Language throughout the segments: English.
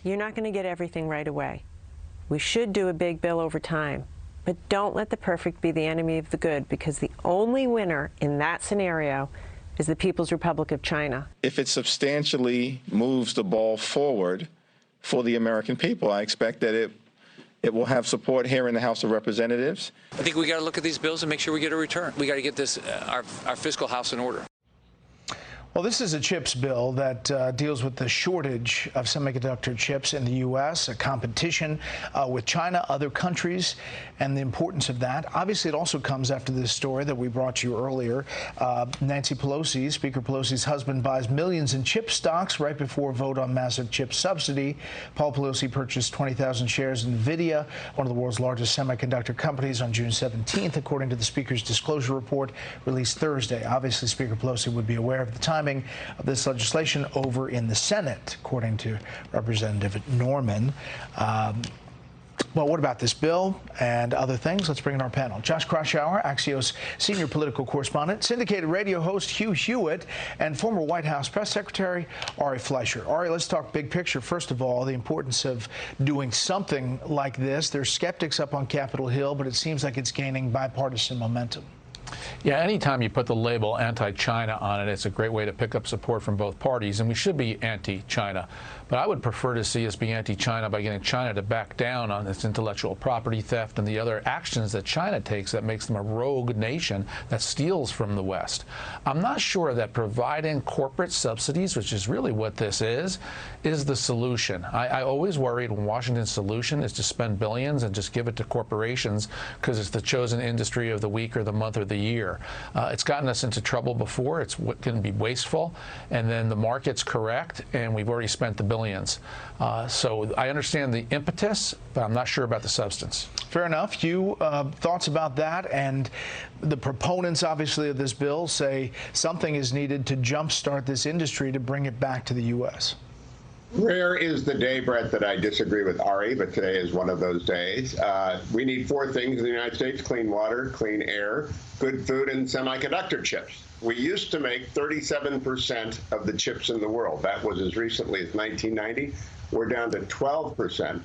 you're not going to get everything right away. We should do a big bill over time. But don't let the perfect be the enemy of the good, because the only winner in that scenario is the People's Republic of China. If it substantially moves the ball forward for the American people, I expect that it will have support here in the House of Representatives. I think we got to look at these bills and make sure we get a return. We got to get this our fiscal house in order. Well, this is a chips bill that deals with the shortage of semiconductor chips in the U.S., a competition with China, other countries, and the importance of that. Obviously, it also comes after this story that we brought you earlier. Nancy Pelosi, Speaker Pelosi's husband, buys millions in chip stocks right before a vote on massive chip subsidy. Paul Pelosi purchased 20,000 shares in NVIDIA, one of the world's largest semiconductor companies, on June 17th, according to the Speaker's disclosure report released Thursday. Obviously, Speaker Pelosi would be aware of the timing of this legislation over in the Senate, according to Representative Norman. Well, what about this bill and other things? Let's bring in our panel. Josh Kraushaar, Axios senior political correspondent, syndicated radio host Hugh Hewitt, and former White House press secretary Ari Fleischer. Ari, let's talk big picture. First of all, the importance of doing something like this. There's skeptics up on Capitol Hill, but it seems like it's gaining bipartisan momentum. Yeah, anytime you put the label anti-China on it, it's a great way to pick up support from both parties, and we should be anti-China. But I would prefer to see us be anti-China by getting China to back down on its intellectual property theft and the other actions that China takes that makes them a rogue nation that steals from the West. I'm not sure that providing corporate subsidies, which is really what this is the solution. I always worried when Washington's solution is to spend billions and just give it to corporations because it's the chosen industry of the week or the month or the year. It's gotten us into trouble before. It's going to be wasteful, and then the market's correct, and we've already spent the billions. So I understand the impetus, but I'm not sure about the substance. Fair enough. You thoughts about that? And the proponents, obviously, of this bill say something is needed to jumpstart this industry to bring it back to the U.S. Rare is the day, Brett, that I disagree with Ari, but today is one of those days. We need four things in the United States: clean water, clean air, good food, and semiconductor chips. We used to make 37% of the chips in the world. That was as recently as 1990. We're down to 12%.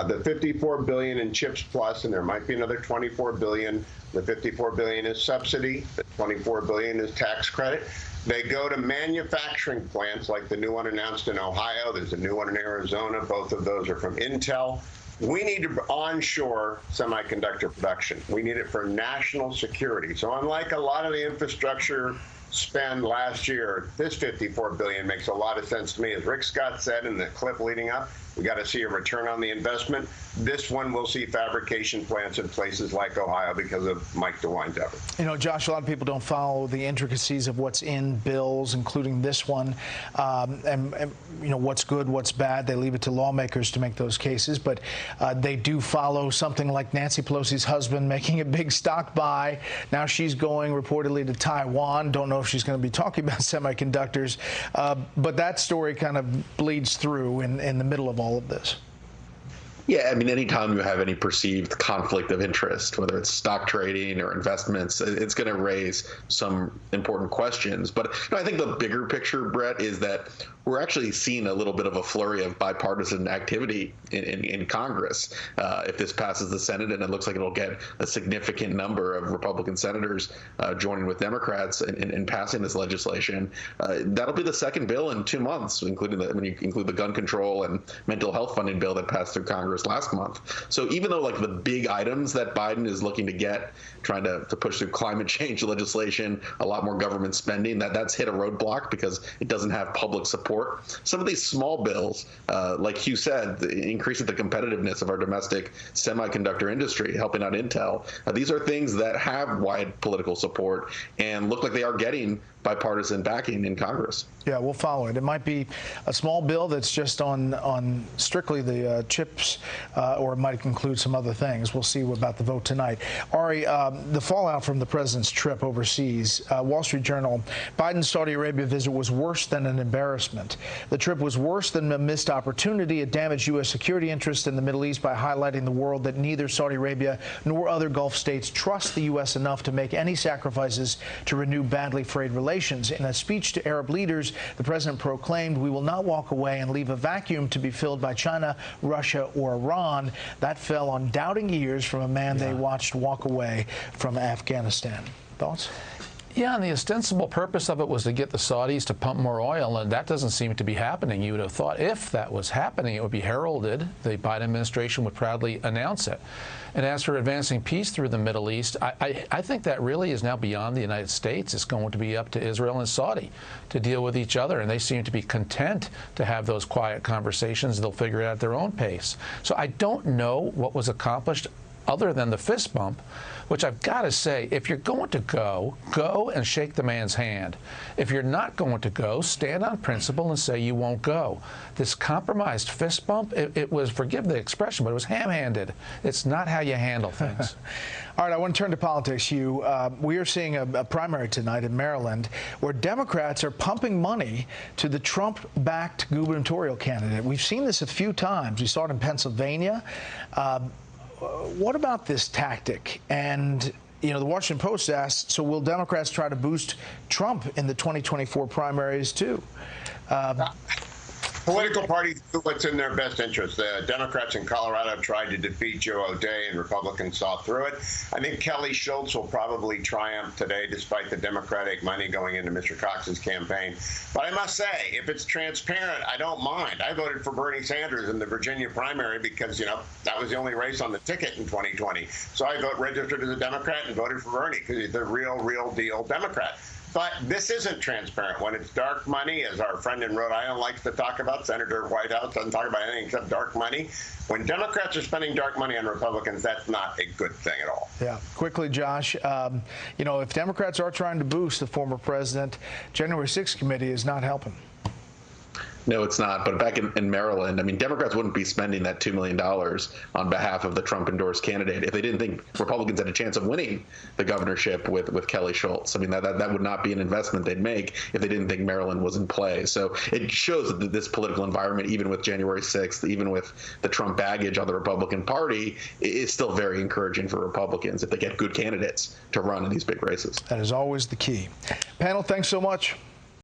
The 54 billion in chips plus, and there might be another 24 billion. The 54 billion is subsidy. The 24 billion is tax credit. They go to manufacturing plants like the new one announced in Ohio. There's a new one in Arizona. Both of those are from Intel. We need to onshore semiconductor production. We need it for national security. So unlike a lot of the infrastructure spend last year, this 54 billion makes a lot of sense to me. As Rick Scott said in the clip leading up, we got to see a return on the investment. This one will see fabrication plants in places like Ohio because of Mike DeWine's effort. You know, Josh, a lot of people don't follow the intricacies of what's in bills, including this one, and you know, what's good, what's bad. They leave it to lawmakers to make those cases, but they do follow something like Nancy Pelosi's husband making a big stock buy. Now she's going reportedly to Taiwan. Don't know if she's going to be talking about semiconductors, but that story kind of bleeds through in the middle of all of this. Yeah, I mean, anytime you have any perceived conflict of interest, whether it's stock trading or investments, it's going to raise some important questions. But you know, I think the bigger picture, Brett, is that we're actually seeing a little bit of a flurry of bipartisan activity in Congress. If this passes the Senate, and it looks like it'll get a significant number of Republican senators joining with Democrats in passing this legislation, that'll be the second bill in 2 months, including when you include the gun control and mental health funding bill that passed through Congress last month. So even though like the big items that Biden is looking to get, trying to push through climate change legislation, a lot more government spending, that's hit a roadblock because it doesn't have public support. Some of these small bills, like Hugh said, increasing the competitiveness of our domestic semiconductor industry, helping out Intel, these are things that have wide political support and look like they are getting bipartisan backing in Congress. Yeah, we'll follow it. It might be a small bill that's just on strictly the chips, or it might include some other things. We'll see about the vote tonight. Ari, the fallout from the president's trip overseas, Wall Street Journal, Biden's Saudi Arabia visit was worse than an embarrassment. The trip was worse than a missed opportunity. It damaged U.S. security interests in the Middle East by highlighting the world that neither Saudi Arabia nor other Gulf states trust the U.S. enough to make any sacrifices to renew badly frayed relations. relations. In a speech to Arab leaders, the president proclaimed, "We will not walk away and leave a vacuum to be filled by China, Russia, or Iran." That fell on doubting ears from a man they watched walk away from Afghanistan. Thoughts? Yeah, and the ostensible purpose of it was to get the Saudis to pump more oil, and that doesn't seem to be happening. You would have thought if that was happening, it would be heralded. The Biden administration would proudly announce it. And as for advancing peace through the Middle East, I think that really is now beyond the United States. It's going to be up to Israel and Saudi to deal with each other, and they seem to be content to have those quiet conversations. They'll figure it out at their own pace. So I don't know what was accomplished other than the fist bump, which I've got to say, if you're going to go and shake the man's hand. If you're not going to go, stand on principle and say you won't go. This compromised fist bump, it was, forgive the expression, but it was ham-handed. It's not how you handle things. All right, I want to turn to politics, Hugh. We are seeing a primary tonight in Maryland where Democrats are pumping money to the Trump-backed gubernatorial candidate. We've seen this a few times. We saw it in Pennsylvania. What about this tactic? And, you know, the Washington Post asked, so will Democrats try to boost Trump in the 2024 primaries, too? Political parties do what's in their best interest. The Democrats in Colorado tried to defeat Joe O'Dea, and Republicans saw through it. I think Kelly Schultz will probably triumph today, despite the Democratic money going into Mr. Cox's campaign. But I must say, if it's transparent, I don't mind. I voted for Bernie Sanders in the Virginia primary because, you know, that was the only race on the ticket in 2020. So I registered as a Democrat and voted for Bernie because he's the real deal Democrat. But this isn't transparent. When it's dark money, as our friend in Rhode Island likes to talk about, Senator Whitehouse doesn't talk about anything except dark money. When Democrats are spending dark money on Republicans, that's not a good thing at all. Yeah. Quickly, Josh, you know, if Democrats are trying to boost the former president, January 6th committee is not helping. No, it's not. But back in Maryland, I mean, Democrats wouldn't be spending that $2 million on behalf of the Trump-endorsed candidate if they didn't think Republicans had a chance of winning the governorship with Kelly Schultz. I mean, that would not be an investment they'd make if they didn't think Maryland was in play. So it shows that this political environment, even with January 6th, even with the Trump baggage on the Republican Party, is still very encouraging for Republicans if they get good candidates to run in these big races. That is always the key. Panel, thanks so much.